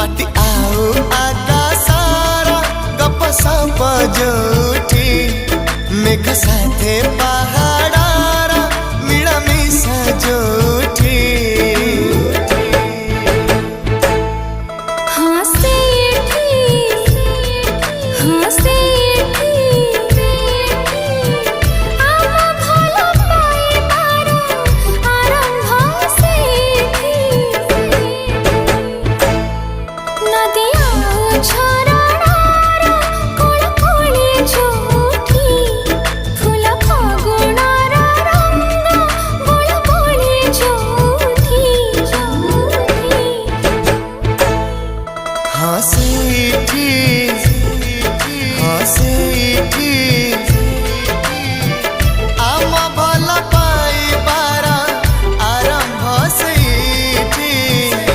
माटी आओ आकाशारा गप सप जोठी मेघ साथे पहाड़ारा मिळा मिसा जो